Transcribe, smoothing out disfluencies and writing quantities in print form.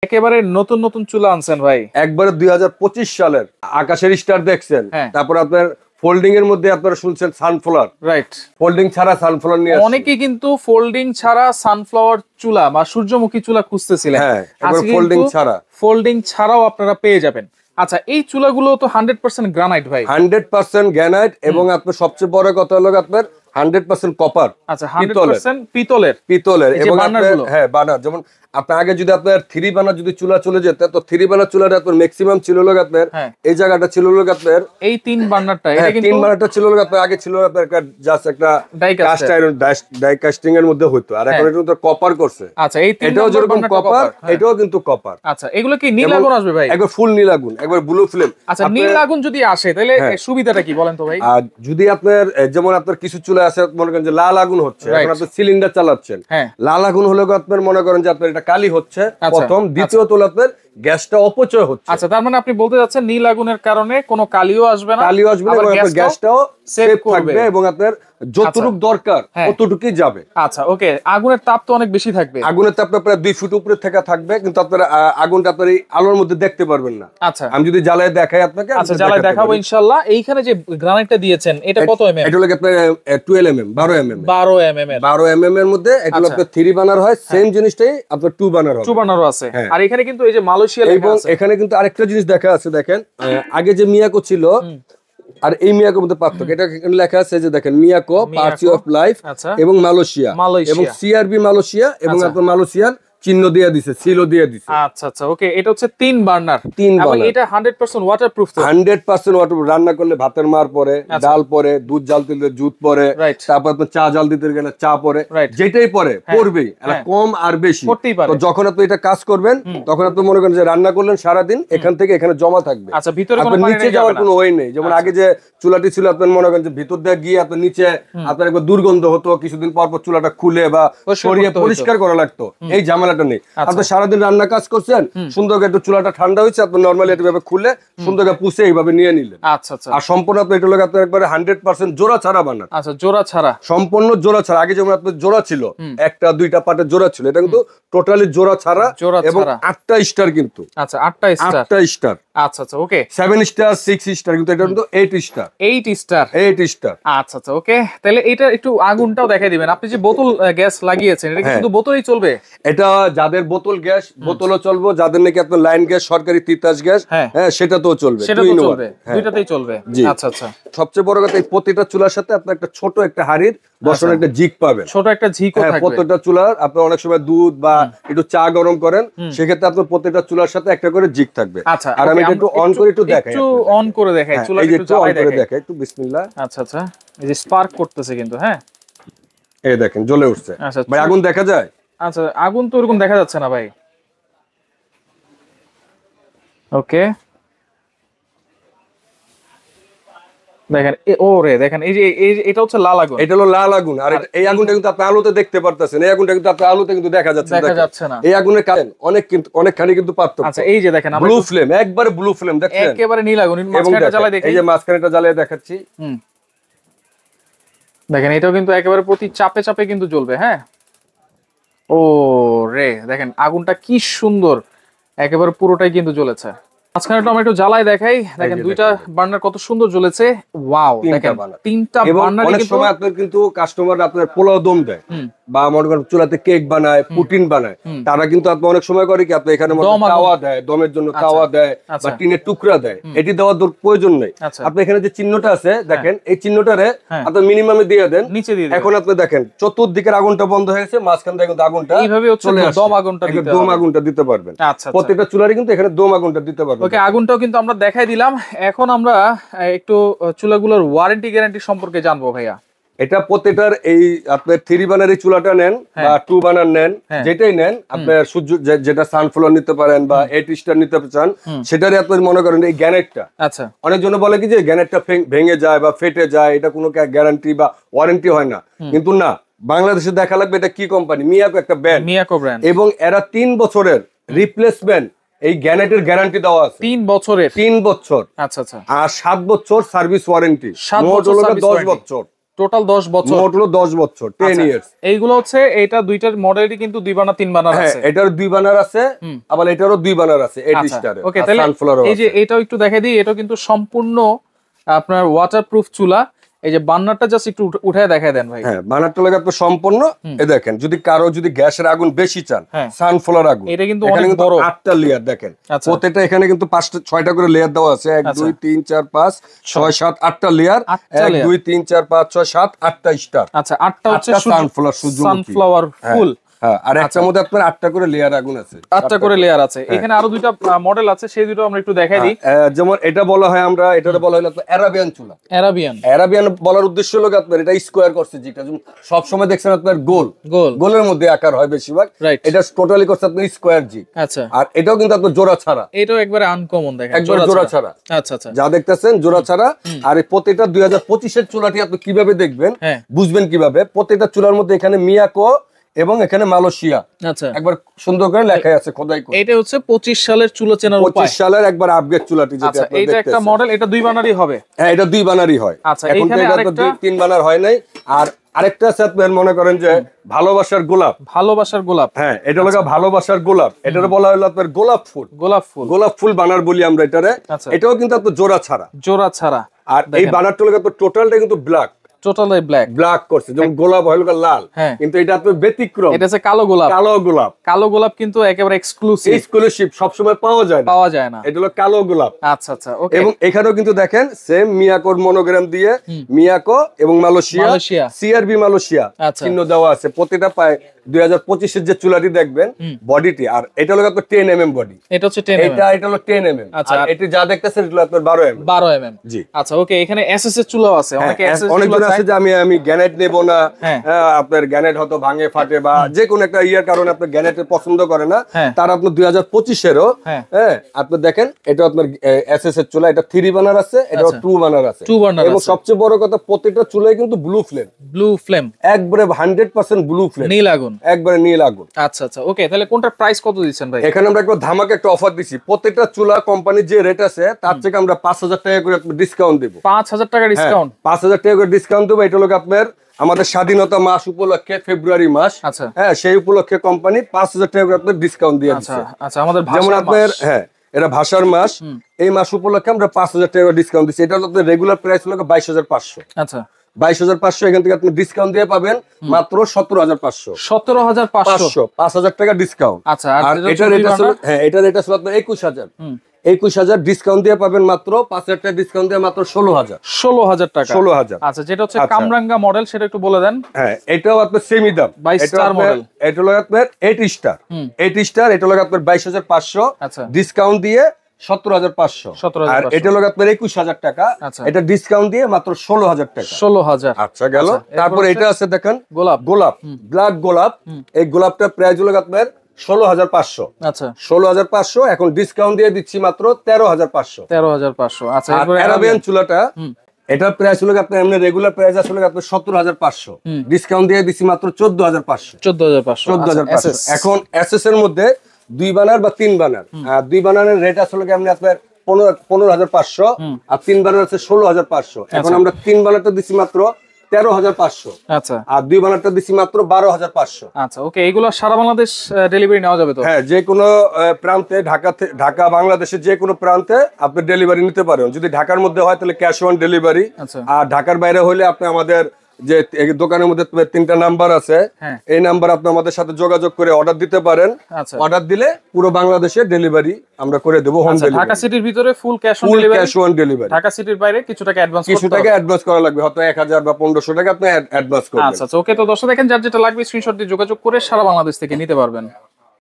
একেবারে নতুন নতুন চুলা আনছেন ভাই, একবারে 2025 সালের আকাশের স্টার দেখছেন। তারপর আপনার ফোল্ডিং এর মধ্যে আপনারা শুনছেন সানফ্লাওয়ার, রাইট? ফোল্ডিং ছাড়া সানফ্লাওয়ার নিয়ে অনেকেই কিন্তু ফোল্ডিং ছাড়া সানফ্লাওয়ার চুলা বা সূর্যমুখী চুলা খুঁজতেছিলেন। হ্যাঁ, এবার ফোল্ডিং ছাড়া, ফোল্ডিং ছাড়াও আপনারা পেয়ে যাবেন। আচ্ছা, এই চুলাগুলো তো 100% গ্রানাইট ভাই। 100% গ্রানাইট, এবং আপনার সবচেয়ে বড় কথা হলো আপনার 100% কপার। আচ্ছা, 100% পিতলের এবং হ্যাঁ বার্নার, যেমন আপনার আগে যদি আপনার 3 বার্নার যদি চুলা চলে যেত, তো 3 বার্নার চুলাটা আপনার ম্যাক্সিমাম ছিল লোক আপনার এই জায়গাটা ছিল লোক আপনার এই 3 বার্নারটা, এটা কিন্তু 3 বার্নারটা ছিল লোক আপনার আগে ছিল আপনার জাস্ট একটা কাস্ট আয়রন ডাই কাস্টিং এর মধ্যে হতো, আর এখন এটা তো কপার করছে। আচ্ছা, এই 3 এটাও যেরকম কপার, এটাও কিন্তু কপার। আচ্ছা, এগুলো কি নীল আগুন আসবে ভাই? একবার ফুল নীল আগুন, একবার ব্লু ফ্লেম। আচ্ছা, নীল আগুন যদি আসে তাহলে সুবিধাটা কি বলেন তো ভাই? আর যদি আপনার যেমন আপনার কিছু চুলা আছে মনে করেন যে লাল আগুন হচ্ছে, এখন আপনি সিলিন্ডার চালাচ্ছেন, লাল আগুন হলে আপনার মনে করেন যে আপনার এটা কালি হচ্ছে প্রথম, দ্বিতীয়ত আপনার গ্যাসটা অপচয় হচ্ছে। আচ্ছা, তার মানে আপনি বলতে যাচ্ছেন নীল আগুনের কারণে কোনো কালিও আসবে না, এবং আপনার গ্যাসটাও সেভ থাকবে, এবং আপনার যতটুকু দরকার ততটুকুই যাবে। আচ্ছা, ওকে। আগুনের তাপ তো অনেক বেশি থাকবে, আগুনের তাপ প্রায় 2 ফুট উপরে থেকে থাকবে, কিন্তু আপনার আগুনটা আপনার এই আলোর মধ্যে দেখতে পারবেন না। আচ্ছা, আমি যদি জ্বালায় দেখাই আপনাকে। আচ্ছা, জ্বালায় দেখাবো ইনশাআল্লাহ। এইখানে যে গ্রানাইটটা দিয়েছেন এটা কত এমএম? এটা হলো আপনার 12 এমএম, 12 এমএম, 12 এমএম এর মধ্যে এটা হলো আপনার 3 বার্নার হয়, সেম জিনিসটাই আপনার 2 বার্নার হবে, 2 বার্নারও আছে। আর এখানে কিন্তু এই যে মালয়েশিয়া লেখা আছে, এখানে কিন্তু আরেকটা জিনিস দেখা আছে, দেখেন আগে যে মিয়াকো ছিল আর এই মিয়াকোর মধ্যে পার্থক্য। এটা লেখা আছে যে দেখেন মিয়াকো পার্টি অফ লাইফ এবং মালয়েশিয়া, এবং সিআরবি মালয়েশিয়া, এবং আপনার মালয়েশিয়ান চিহ্ন দিয়ে দিছে, সিলও দিয়ে দিছে। আচ্ছা আচ্ছা, ওকে। এটা হচ্ছে 3 বার্নার, এবং এটা 100% ওয়াটারপ্রুফ। তো 100% ওয়াটারপ্রুফ। রান্না করলে ভাতের মার পরে, ডাল পরে, দুধ জাল দিলে দুধ পরে, তারপর আপনি চা জাল দিতে গেলে চা পরে, যেটাই পরে পড়বেই, কম আর বেশি। তো যখন আপনি এটা কাজ করবেন তখন আপনি মনে করেন যে রান্না করলেন সারা দিন, এখান থেকে এখানে জমা থাকবে। আচ্ছা, ভিতরে কোনো নিচে যাওয়ার কোনো ওয়ে নেই। যেমন আগে যে চুলাটি ছিল আপনার মনে করেন যে ভিতর দিয়ে গিয়ে আপনার নিচে আপনার একবার দুর্গন্ধ হতো, কিছুদিন পর পর চুলাটা খুলে বা সরিয়ে পরিষ্কার করা লাগতো, এই ঝামেলাটা নেই। আপনি সারাদিন রান্না কাজ করছেন, সুন্দর একটু চুলাটা ঠান্ডা হয়েছে, আপনি নরমালি এভাবে খুলে সুন্দর পুষে এইভাবে নিয়ে নিলেন। আচ্ছা আচ্ছা। আর সম্পূর্ণ আপনি এটা লোক আপনার একবারে 100% জোড়া ছাড়া বানান। আচ্ছা, জোড়া ছাড়া, সম্পূর্ণ জোড়া ছাড়া। আগে যেমন আপনার জোড়া ছিল, একটা দুইটা পাটের জোড়া ছিল, এটা কিন্তু টোটালি জোড়া ছাড়া, এবং 8টা স্টার কিন্তু। আচ্ছা, 8টা স্টার। আচ্ছা আচ্ছা, ওকে। 7 স্টার, 6 স্টার, কিন্তু এটা কিন্তু 8 স্টার। 8 স্টার। আচ্ছা আচ্ছা, ওকে। তাহলে এটা একটু আগুনটাও দেখাই দিবেন। আপনি যে বোতল গ্যাস লাগিয়েছেন, এটা কিন্তু বোতলেই চলবে? এটা যাদের বোতল গ্যাস, বোতলও চলবে, যাদের নাকি আপনার লাইন গ্যাস, সরকারি তিতাস গ্যাস, হ্যাঁ সেটাতেও চলবে, দুইটাতেই চলবে। আচ্ছা আচ্ছা। সবচেয়ে বড় কথা, এই প্রতিটা চুলার সাথে আপনি একটা ছোট একটা হাড়ির বসানোর একটা জিক পাবেন, ছোট একটা জিকও থাকবে। প্রত্যেকটা চুলার আপনি অনেক সময় দুধ বা একটু চা গরম করেন, সেক্ষেত্রে আপনার প্রত্যেকটা চুলার সাথে একটা করে জিক থাকবে। আচ্ছা, আর আমি একটু অন করে একটু দেখাই, একটু অন করে দেখাই, চুলা একটু জ্বালাই দেখাই, একটু বিসমিল্লাহ। আচ্ছা আচ্ছা, এই যে স্পার্ক করতেছে কিন্তু, হ্যাঁ এই দেখেন জ্বলে উঠছে। ভাই আগুন দেখা যায়? আচ্ছা, আগুন তো এরকম দেখা যাচ্ছে না ভাই। ওকে, দেখেন ওরে, দেখেন এই যে এটা হচ্ছে লাল আগুন, এটা হলো লাল আগুন। আর এই আগুনটা কিন্তু আপনি আলোতে দেখতে পারতেছেন, এই আগুনটা কিন্তু আপনি আলোতে কিন্তু দেখা যাচ্ছে না। এই আগুনের কারণ অনেকখানি কিন্তু পার্থক্য। আচ্ছা, এই যে দেখেন ব্লু ফ্লেম, একবারে ব্লু ফ্লেম, দেখেন একেবারে নীল আগুন। মাঝখানেটা জ্বালাই দেখেন, এই যে মাঝখানেটা জ্বালিয়ে দেখাচ্ছি। দেখেন এটাও কিন্তু একেবারে প্রতি চাপে চাপে কিন্তু জ্বলবে। হ্যাঁ, ও রে, দেখেন আগুনটা কি সুন্দর, একেবারে পুরোটাই কিন্তু জ্বলেছে। মাঝখানেটা আমরা একটু জ্বালাই দেখাই, দেখেন দুইটা বার্নার কত সুন্দর জ্বলেছে। ওয়াও, দেখেন 3টা বার্নার। অনেক সময় আপনার কিন্তু কাস্টমার আপনার পোলাও দম দেয়, বা মনে করেন চুলাতে কেক বানায়, পুটিন বানায়, তারা কিন্তু আপনি অনেক সময় করে কি আপনি এখানে তাওয়া দেয়, দমের জন্য তাওয়া দেয়, বা টিনের টুকরা দেয়, এটি দেওয়ার প্রয়োজন নেই। আপনি এখানে যে চিহ্নটা আছে দেখেন, এই চিহ্নটারে আপনি মিনিমামে দিয়ে দেন, নিচে দিয়ে। এখন আপনি দেখেন চতুর্দিকের আগুনটা বন্ধ হয়ে গেছে, মাঝখান থেকে কিন্তু আগুনটা এইভাবে চলে আসে, দম আগুনটা দিতে পারবেন। প্রত্যেকটা চুলারই কিন্তু এখানে দম আগুনটা দিতে পারবেন। ওকে, আগুনটাও কিন্তু আমরা দেখাই দিলাম। এখন আমরা একটু চুলাগুলোর ওয়ারেন্টি গ্যারান্টি সম্পর্কে জানবো ভাইয়া। এটা প্রত্যেকটার এই আপনার 3 বার্নার এই চুলাটা নেন বা 2 বার্নার নেন, যেটাই নেন আপনার সূর্য যেটা সানফ্লাওয়ার নিতে পারেন বা 8 স্টার নিতে চান, সেটারই আপনি মনে করেন এই গ্যানেটটা। আচ্ছা, অনেকজন বলে কি যে গ্যানেটটা ভেঙে যায় বা ফেটে যায়, এটা কোনো গ্যারান্টি বা ওয়ারেন্টি হয় না, কিন্তু না, বাংলাদেশে দেখা লাগবে এটা কি কোম্পানি, মিয়াকো একটা ব্র্যান্ড, এবং এরা 3 বছরের রিপ্লেসমেন্ট এই গ্যানেটের গ্যারান্টি দেওয়া আছে। 3 বছরের? 3 বছর। আচ্ছা আচ্ছা। আর 7 বছর সার্ভিস ওয়ারেন্টি, মোট হলো 10 বছর। টোটাল 10 বছর, মোট হলো 10 বছর, 10 ইয়ার্স। এইগুলো হচ্ছে এটা দুইটার মডেলই কিন্তু 2 বানার 3 বানার আছে। এটার 2 বানার আছে, আবার এটারও 2 বানার আছে 8 স্টারে। ওকে, তাহলে এই যে এটাও একটু দেখাই দিই, এটা কিন্তু সম্পূর্ণ আপনার ওয়াটারপ্রুফ চুলা। এই যে বার্নারটা জাস্ট একটু উঠায় দেখায় দেন ভাই। হ্যাঁ, বার্নারটা লাগে আপনার সম্পূর্ণ। এই দেখেন, যদি কারো যদি গ্যাসের আগুন বেশি চান, সানফ্লাওয়ার আগুন, এটা কিন্তু অনেক বড় 8টা লেয়ার দেখেন। প্রত্যেকটা এখানে কিন্তু 5টা 6টা করে লেয়ার দেওয়া আছে। 1 2 3 4 5 6 7 8টা লেয়ার। 1 2 3 4 5 6 7 8টা স্টার। আচ্ছা, 8টা হচ্ছে সানফ্লাওয়ার ফুল। হ্যাঁ, আর একটার মধ্যে আপনার 8টা করে লেয়ার আগুন আছে। 8টা করে লেয়ার আছে। এখানে আরো দুইটা মডেল আছে, সেই দুটো আমরা একটু দেখাই দিই। যেমন এটা বলা হয়, আমরা এটারে বলা হলো অ্যারাবিয়ান চুলা। অ্যারাবিয়ান বলার উদ্দেশ্য হলো আপনার এটা স্কোয়ার করছে, যেটা সব সময় দেখছেন আপনার গোলের মধ্যে আকার হয় বেশিরভাগ। এটা টোটালি করছে আপনার স্কোয়ার জি। আচ্ছা, আর এটাও কিন্তু আপনার জোড়া ছাড়া। এটাও একবারে আনকমন দেখেন, একবারে জোড়া ছাড়া। আচ্ছা আচ্ছা, যা দেখতেছেন জোড়া ছাড়া। আর এই প্রত্যেকটা 2025 এর চুলাটি আপনি কিভাবে দেখবেন, বুঝবেন কিভাবে? প্রত্যেকটা চুলার মধ্যে এখানে মিয়াকো এবং এখানে মালয়েশিয়া একবার সুন্দর করে লেখা আছে খোদাই করে। এটা হচ্ছে 25 সালের চুলা চেনার উপায়। 25 সালের একবার আপগ্রেড চুলাটি, যেটা আপনারা দেখতেছেন। এটা একটা মডেল, এটা 2 বানারই হবে। হ্যাঁ, এটা 2 বানারই হয়। আচ্ছা, এখন তো এটা তো 3 বানার হয় নাই। আর আরেকটা আছে আপনার মনে করেন যে ভালোবাসার গোলাপ। হ্যাঁ, এটা হলো ভালোবাসার গোলাপ। এটারে বলা হলো আপনার গোলাপ ফুল বানার বলি আমরা এটারে। এটাও কিন্তু আপনার জোড়া ছাড়া। আর এই বানারটা হলো টোটালটা কিন্তু ব্ল্যাক, টোটালি ব্ল্যাক করছে, যেমন গোলাপ হলো লাল, কিন্তু এটা আপনার ব্যতিক্রম। এটা হচ্ছে কালো গোলাপ কিন্তু একেবারে এক্সক্লুসিভ, সব সময় পাওয়া যায় না। এটা হলো কালো গোলাপ। আচ্ছা আচ্ছা, ওকে। এবং এখানেও কিন্তু দেখেন সেম মিয়াকোর মনোগ্রাম দিয়ে মিয়াকো এবং মালয়েশিয়া সিআরবি মালয়েশিয়া চিহ্ন দেওয়া আছে প্রতিটা পায়ে। 2025 এর যে চুলাটি দেখবেন বডিটি, আর এটা হলো আপনার 10 mm বডি। এটা হচ্ছে 10 mm, এটা হলো 10 mm। আর এটি যা দেখতেছেন এটা হলো আপনার 12 mm। জি, আচ্ছা, ওকে। এখানে এসএস এর চুলাও আছে। অনেকে এসএস অনেকজন আছে যে আমি গ্যানেট নেব না, আপনার গ্যানেট হয়তো ভাঙে ফাটে বা যে কোনো একটা ইয়ার কারণে আপনার গ্যানেটের পছন্দ করে না, তার আপনার 2025 এরও আপনি দেখেন এটা আপনার এসএস এর চুলা। এটা 3 বার্নার আছে, এটা 2 বার্নার আছে। এবং সবচেয়ে বড় কথা, প্রত্যেকটা চুলায় কিন্তু ব্লু ফ্লেম একবারে 100% ব্লু ফ্লেম, নীল আগুন, একবারে নীল আগুন। আচ্ছা আচ্ছা, ওকে। তাহলে কোনটার প্রাইস কত দিচ্ছেন ভাই? এখানে আমরা একবার ধামাকা একটা অফার দিছি। প্রত্যেকটা চুলা কোম্পানির যে রেট আছে তার থেকে আমরা 5000 টাকা করে ডিসকাউন্ট দেব। 5000 টাকা ডিসকাউন্ট? 5000 টাকা করে ডিসকাউন্ট দেব। এটা হলো আপনার আমাদের স্বাধীনতা মাস উপলক্ষে, ফেব্রুয়ারি মাস। আচ্ছা, হ্যাঁ, সেই উপলক্ষে কোম্পানি 5000 টাকা করে আপনার ডিসকাউন্ট দিয়ে দিচ্ছে। আচ্ছা, আমাদের যেমন আপনার এটা ভাষার মাস, এই মাস উপলক্ষে আমরা 5000 টাকা ডিসকাউন্ট দিচ্ছি। এটা হলো আপনার রেগুলার প্রাইস হলো 22500। আচ্ছা, 22500, এখান থেকে আপনি ডিসকাউন্ট দিয়ে পাবেন মাত্র 17500। 17500, 5000 টাকা ডিসকাউন্ট। আচ্ছা, আর এটার রেট আছে এটার রেট আছে আপনার 21000। 21000 ডিসকাউন্ট দিয়ে পাবেন মাত্র 5000 টাকা ডিসকাউন্ট দিয়ে মাত্র 16000 টাকা। 16000। আচ্ছা, যেটা হচ্ছে কামরাঙ্গা মডেল, সেটা একটু বলে দেন। হ্যাঁ, এটাও আপনার সেমি দাম। 22 স্টার মডেল। এটা হলো আপনার 8 স্টার। এটা হলো আপনার 22500। আচ্ছা, ডিসকাউন্ট দিয়ে 17500। আর এটা হলো আপনার 21000 টাকা। এটা ডিসকাউন্ট দিয়ে মাত্র 16000 টাকা। 16000। আচ্ছা, গেল। তারপর এটা আছে দেখেন গোলাপ ব্ল্যাক গোলাপ। এই গোলাপটার প্রাইস হলো আপনার 16500। আচ্ছা, 16500 এখন ডিসকাউন্ট দিয়ে দিচ্ছি মাত্র 13500। 13500। আচ্ছা, অ্যারাবিয়ান চুলাটা এটার প্রাইস হলো আপনার এমনি রেগুলার প্রাইস আসলে আপনার 17500, ডিসকাউন্ট দিয়ে দিচ্ছি মাত্র 14500। 14500। এখন এসএস এর মধ্যে 2 বানার বা 3 বানার, 2 বানারের রেট আসলে আপনি আপনার 15500, আর 3 বানার আছে 16500। এখন আমরা 3 বানারটা দিচ্ছি মাত্র 13500। আচ্ছা, আর 2 বানারটা দিচ্ছি মাত্র 12500। আচ্ছা, ওকে। এগুলো সারা বাংলাদেশ ডেলিভারি নেওয়া যাবে তো? হ্যাঁ, যে কোনো প্রান্তে, ঢাকা বাংলাদেশের যে কোনো প্রান্তে আপনি ডেলিভারি নিতে পারেন। যদি ঢাকার মধ্যে হয় তাহলে ক্যাশ অন ডেলিভারি। আর ঢাকার বাইরে হলে আপনি আমাদের যে দোকানের মধ্যে 3টা নাম্বার আছে, এই নাম্বার আপনি আমাদের সাথে যোগাযোগ করে অর্ডার দিতে পারেন। অর্ডার দিলে পুরো বাংলাদেশে ডেলিভারি আমরা করে দেব, হোম ডেলিভারি। ঢাকা সিটির ভিতরে full cash on delivery. Dhaka সিটির বাইরে কিছু টাকা অ্যাডভান্স করা লাগবে, হয়তো 1000 বা 1500 টাকা আপনি অ্যাডভান্স করবেন। আচ্ছা, ওকে। তো দর্শক দেখেন, যার যেটা লাগবে স্ক্রিনশট দিয়ে যোগাযোগ করে সারা বাংলাদেশ থেকে নিতে পারবেন।